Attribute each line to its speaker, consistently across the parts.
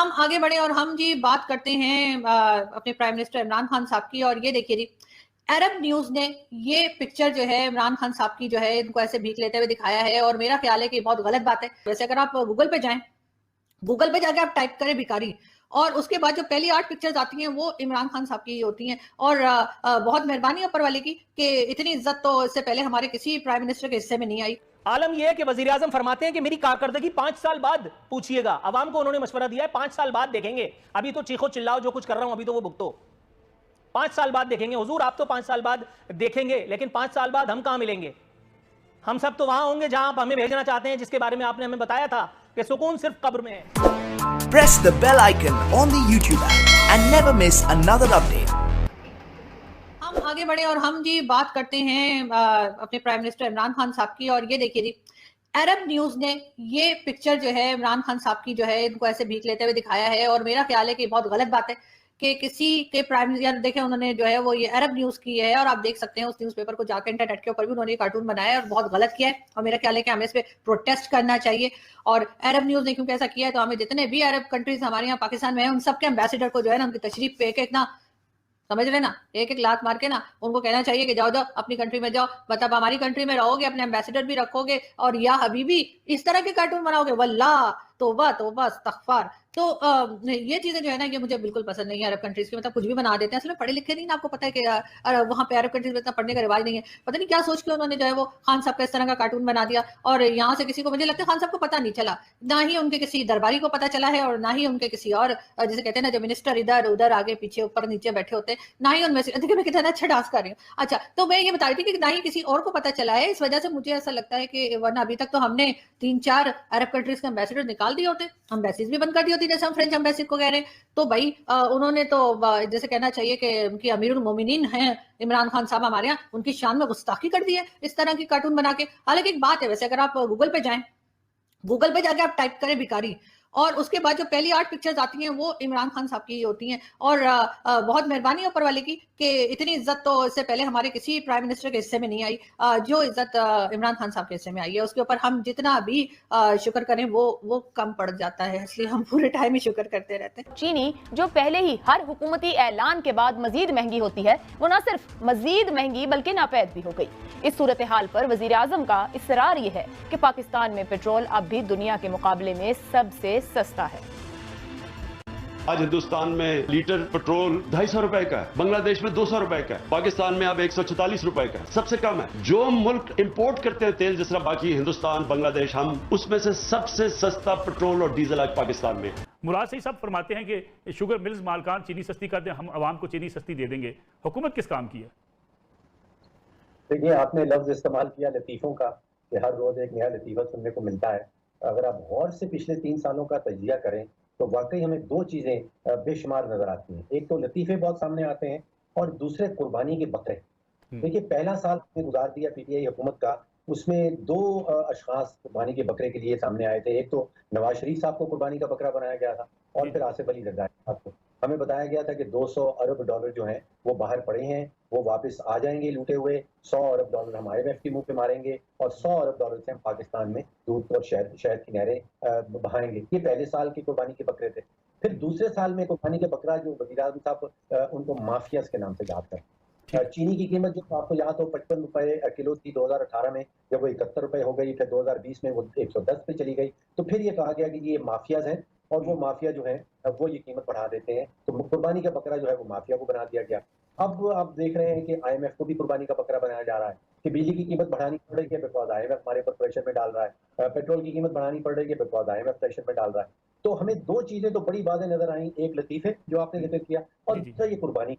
Speaker 1: हम आगे बढ़े और हम जी बात करते हैं अपने प्राइम मिनिस्टर इमरान खान साहब की। और ये देखिए जी, अरब न्यूज ने ये पिक्चर जो है इमरान खान साहब की जो है इनको ऐसे भीख लेते हुए दिखाया है और मेरा ख्याल है कि बहुत गलत बात है। वैसे अगर आप गूगल पे जाएं, गूगल पे जाके आप टाइप करें भिखारी, और उसके बाद जो पहली 8 पिक्चर्स आती हैं वो इमरान खान साहब की होती हैं। और बहुत मेहरबानी ऊपर वाले की कि इतनी इज्जत तो इससे पहले हमारे किसी प्राइम मिनिस्टर के हिस्से में नहीं आई।
Speaker 2: आलम यह है कि वजीर आजम फरमाते हैं कि मेरी कारकर्दगी 5 साल बाद पूछिएगा। अवाम को उन्होंने मशवरा दिया है 5 साल बाद देखेंगे, अभी तो चीखो चिल्लाओ जो कुछ कर रहा हूं अभी तो वो भुगतो। 5 साल बाद देखेंगे हुजूर, आप तो 5 साल बाद देखेंगे, लेकिन 5 साल बाद हम कहां मिलेंगे? हम सब तो वहां होंगे जहां आप हमें भेजना चाहते हैं, जिसके बारे में आपने हमें बताया था कि सुकून सिर्फ कब्र में है।
Speaker 3: Press the bell icon on the YouTube app and never miss another update.
Speaker 1: हम आगे बढ़े और हम जी बात करते हैं अपने प्राइम मिनिस्टर इमरान खान साहब की। और ये देखिए जी, अरब न्यूज ने ये पिक्चर जो है इमरान खान साहब की जो है इनको ऐसे भीख लेते हुए दिखाया है और मेरा ख्याल है कि बहुत गलत बात है कि किसी के प्राइम मिनिस्टर देखें उन्होंने जो है वो ये अरब न्यूज की है। और आप देख सकते हैं उस न्यूज़पेपर को जाकर इंटरनेट के ऊपर भी उन्होंने कार्टून बनाया है और बहुत गलत किया है। और मेरा ख्याल है कि हमें इस पे प्रोटेस्ट करना चाहिए। और अरब न्यूज ने क्योंकि ऐसा किया है तो हमें जितने भी अरब कंट्रीज हमारे यहाँ पाकिस्तान में है उन सबके एम्बेसडर को जो है ना उनकी तशरीफ पे एक ना समझ रहे ना, एक लात मार के ना उनको कहना चाहिए कि जाओ जाओ अपनी कंट्री में जाओ। मतलब हमारी कंट्री में रहोगे, अपने एम्बेसडर भी रखोगे और या हबीबी इस तरह के कार्टून बनाओगे, वल्लाह तौबा तौबा इस्तगफार। तो ये चीजें जो है ना ये मुझे बिल्कुल पसंद नहीं है अरब कंट्रीज की। मतलब कुछ भी बना देते हैं, असल में पढ़े लिखे नहीं ना, आपको पता है कि वहां पे अरब कंट्रीज में इतना पढ़ने का रिवाज नहीं है। पता नहीं क्या सोच के उन्होंने जो है वो खान साहब का इस तरह का कार्टून बना दिया और यहाँ से किसी को, मुझे लगता है खान साहब को पता नहीं चला, ना ही उनके किसी दरबारी को पता चला है और ना ही उनके किसी और जैसे कहते हैं ना जो मिनिस्टर इधर उधर आगे पीछे ऊपर नीचे बैठे होते हैं, ना ही उनमें से। देखिए मैं कितना अच्छा डांस कर रही हूँ। अच्छा, तो मैं ये बता रही थी कि ना ही किसी और को पता चला है, इस वजह से मुझे ऐसा लगता है कि वरना अभी तक तो हमने 3-4 अरब कंट्रीज के एम्बेसडर निकाल दिए होते, एम्बेसीज भी बंद कर दी होती, जैसे हम फ्रेंच एम्बेसी को कह रहे हैं। तो भाई उन्होंने तो जैसे कहना चाहिए कि उनकी अमीरुल मोमिनीन हैं इमरान खान साहब हमारे यहाँ, उनकी शान में गुस्ताखी कर दी है इस तरह की कार्टून बना के। हालांकि एक बात है, वैसे अगर आप गूगल पे जाएं, गूगल पे जाके आप टाइप करें भिखारी, और उसके बाद जो पहली 8 पिक्चर्स आती हैं वो इमरान खान साहब की होती हैं। और बहुत मेहरबानी ऊपर वाले की कि इतनी इज्जत तो इससे पहले हमारे किसी प्राइम मिनिस्टर के हिस्से में नहीं आई। जो इज्जत इमरान खान साहब के हिस्से में आई है उसके ऊपर हम जितना भी शुक्र करें वो कम पड़ जाता है, इसलिए हम पूरे टाइम ही शुक्र करते रहते हैं।
Speaker 4: चीनी जो पहले ही हर हुकूमती ऐलान के बाद मजीद महंगी होती है, वो न सिर्फ मजीद महंगी बल्कि नापैद भी हो गई। इस सूरत हाल पर वजीर आजम का इसरार ये है कि पाकिस्तान में पेट्रोल अब भी दुनिया के मुकाबले में सबसे सस्ता है।
Speaker 5: आज हिंदुस्तान में लीटर पेट्रोल 250 रुपए का है, बांग्लादेश में 200 रुपए का है, पाकिस्तान में अब 144 रुपए का है, सबसे कम है। जो मुल्क इंपोर्ट करते हैं तेल, जिस तरह बाकी हिंदुस्तान, बांग्लादेश, हम उसमें से सबसे सस्ता पेट्रोल और डीजल आज पाकिस्तान में।
Speaker 6: मुराद सही साहब फरमाते हैं कि शुगर मिल्स मालकान चीनी सस्ती कर दें, हम आवाम को चीनी सस्ती दे देंगे। हुकूमत किस काम की है?
Speaker 7: देखिए, आपने लफ्ज इस्तेमाल किया लतीफों का, कि हर रोज एक नया लतीफा सुनने को मिलता है। अगर आप गौर से पिछले 3 सालों का तजिया करें तो वाकई हमें 2 चीजें बेशुमार नजर आती हैं। एक तो लतीफे बहुत सामने आते हैं और दूसरे कुर्बानी के बकरे। देखिए, पहला साल गुजार दिया पीटीआई हुकूमत का, उसमें 2 अशखास कुर्बानी के बकरे के लिए सामने आए थे। एक तो नवाज शरीफ साहब को कुर्बानी का बकरा बनाया गया था और फिर आसिफ अली जरदारी साहब को। हमें बताया गया था कि 200 अरब डॉलर जो हैं वो बाहर पड़े हैं, वो वापस आ जाएंगे लूटे हुए। 100 अरब डॉलर हम IMF के मुंह पे मारेंगे और 100 अरब डॉलर से हम पाकिस्तान में दूध और शहद की नहरें बहाएंगे। ये पहले साल की कुर्बानी के बकरे थे। फिर दूसरे साल में कुर्बानी के बकरा जो वज़ीर आज़म साहब उनको माफियाज के नाम से याद करते हैं। चीनी की कीमत जो आपको यहाँ तो 55 रुपए किलो थी 2018 में, जब वो 71 रुपए हो गई, फिर 2020 में वो 110 पे चली गई। तो फिर ये कहा गया कि ये माफियाज हैं और वो माफिया जो है वो ये कीमत बढ़ा देते हैं। तो कुर्बानी का बकरा जो है वो माफिया को बना दिया गया। अब आप देख रहे हैं कि IMF को भी कुर्बानी का बकरा बनाया जा रहा है कि बिजली की कीमत बढ़ानी पड़ रही है बिकॉज IMF हमारे ऊपर प्रेशर में डाल रहा है, पेट्रोल की कीमत बढ़ानी पड़ रही है बिकॉज IMF प्रेशर में डाल रहा है। तो हमें 2 चीजें तो बड़ी वाज़ेह नजर आई, एक लतीफे जो आपने जिक्र किया और दूसरा ये कुर्बानी।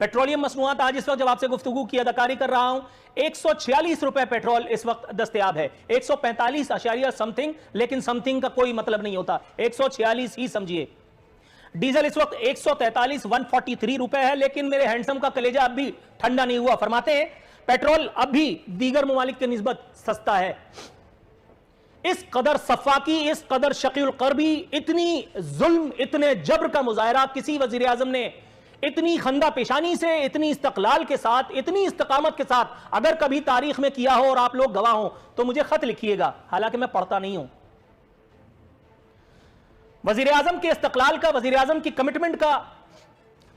Speaker 2: पेट्रोलियम मसनूआत, आज इस वक्त जब आपसे गुफ्तगू की अदाकारी कर रहा हूं, 146 रुपए पेट्रोल इस वक्त दस्तयाब है। 145 अशारिया समथिंग, लेकिन समथिंग का कोई मतलब नहीं होता, 146 ही समझिए। डीजल इस वक्त 143 143 रुपए है, लेकिन मेरे हैंडसम का कलेजा अब भी ठंडा नहीं हुआ। फरमाते हैं पेट्रोल अब भी दीगर ममालिक की निस्बत सस्ता है। इस कदर सफाकी, इस कदर शकील कर्बी, इतनी जुल्म, इतने जबर का मुजाहरा किसी वजीर आजम ने इतनी खंदा पेशानी से, इतनी इस्तकलाल के साथ, इतनी इस्तकामत के साथ अगर कभी तारीख में किया हो और आप लोग गवाह हो तो मुझे खत लिखिएगा, हालांकि मैं पढ़ता नहीं हूं। वजीर आजम के इस्तकलाल का, वजीर आजम की कमिटमेंट का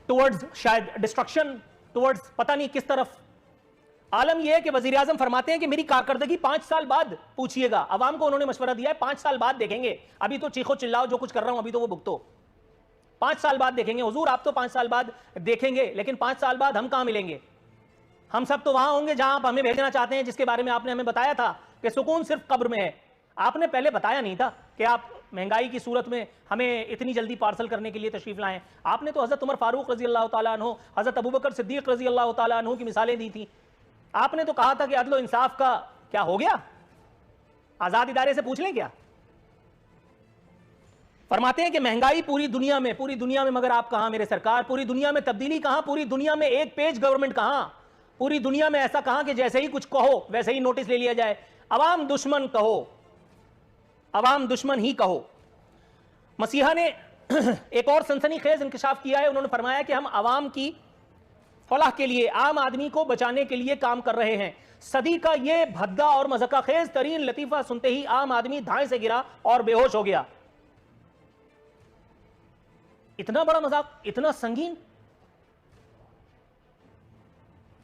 Speaker 2: टुवर्ड्स शायद डिस्ट्रक्शन, टुवर्ड्स पता नहीं किस तरफ। आलम यह है कि वजीर आजम फरमाते हैं कि मेरी कारकर्दगी 5 साल बाद पूछिएगा। अवाम को उन्होंने मशवरा दिया है 5 साल बाद देखेंगे, अभी तो चीखो चिल्लाओ जो कुछ कर रहा हूं अभी तो वो भुगतो। 5 साल बाद देखेंगे। हुजूर आप तो 5 साल बाद देखेंगे, लेकिन 5 साल बाद हम कहां मिलेंगे? हम सब तो वहां होंगे जहां आप हमें भेजना चाहते हैं, जिसके बारे में आपने हमें बताया था कि सुकून सिर्फ कब्र में है। आपने पहले बताया नहीं था कि आप महंगाई की सूरत में हमें इतनी जल्दी पार्सल करने के लिए तशरीफ लाएं। आपने तो हजरत उमर फारूक रजी अल्लाह तआला अन्हु, हजरत अबू बकर सिद्दीक रजी अल्लाह तआला अन्हु की मिसालें दी थी। आपने तो कहा था कि अदल इंसाफ का क्या हो गया, आजाद इदारे से पूछ लें क्या? फरमाते हैं कि महंगाई पूरी दुनिया में, मगर आप कहां मेरे सरकार? पूरी दुनिया में तब्दीली कहां? पूरी दुनिया में एक पेज गवर्नमेंट कहां? पूरी दुनिया में ऐसा कहां कि जैसे ही कुछ कहो वैसे ही नोटिस ले लिया जाए? अवाम दुश्मन कहो, अवाम दुश्मन ही कहो। मसीहा ने एक और सनसनीखेज इंकशाफ किया है। उन्होंने फरमाया कि हम अवाम की फलाह के लिए, आम आदमी को बचाने के लिए काम कर रहे हैं। सदी का यह भद्दा और मज़ाक़ खेज तरीन लतीफा सुनते ही आम आदमी धाए से गिरा और बेहोश हो गया। इतना बड़ा मजाक, इतना संगीन।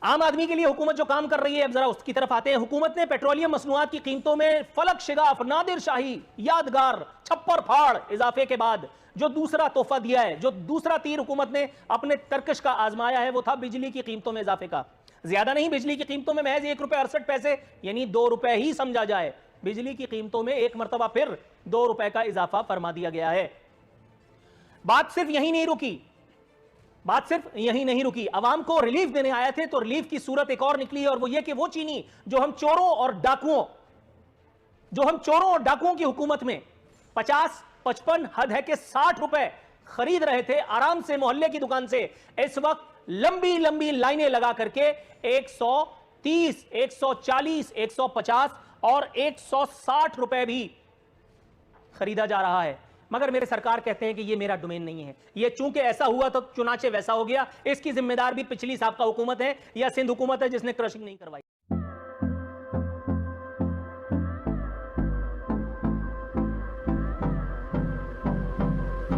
Speaker 2: आम आदमी के लिए हुकूमत जो काम कर रही है, अब जरा उसकी तरफ आते हैं। हुकूमत ने पेट्रोलियम मसनूआत की कीमतों में फलक शिगाफ, नादिर शाही, यादगार, छप्पर फाड़ इजाफे के बाद जो दूसरा तोहफा दिया है, जो दूसरा तीर हुकूमत ने अपने तरकश का आजमाया है, वो था बिजली की कीमतों में इजाफे का। ज्यादा नहीं, बिजली की कीमतों में महज 1 रुपए 68 पैसे यानी 2 रुपए ही समझा जाए। बिजली की कीमतों में एक मरतबा फिर 2 रुपए का इजाफा फरमा दिया गया है। बात सिर्फ यही नहीं रुकी, अवाम को रिलीफ देने आए थे तो रिलीफ की सूरत एक और निकली है, और वो ये कि वो चीनी जो हम चोरों और डाकुओं की हुकूमत में 50, 55, हद है कि 60 रुपए खरीद रहे थे आराम से मोहल्ले की दुकान से, इस वक्त लंबी लंबी लाइनें लगा करके 130, 140, 150 और 160 रुपए भी खरीदा जा रहा है। मगर मेरे सरकार कहते हैं कि ये मेरा डोमेन नहीं है, ये चूंकि ऐसा हुआ तो चुनाचे वैसा हो गया। इसकी जिम्मेदार भी पिछली साबका हुकूमत है या सिंध हुकूमत है जिसने क्रशिंग नहीं करवाई।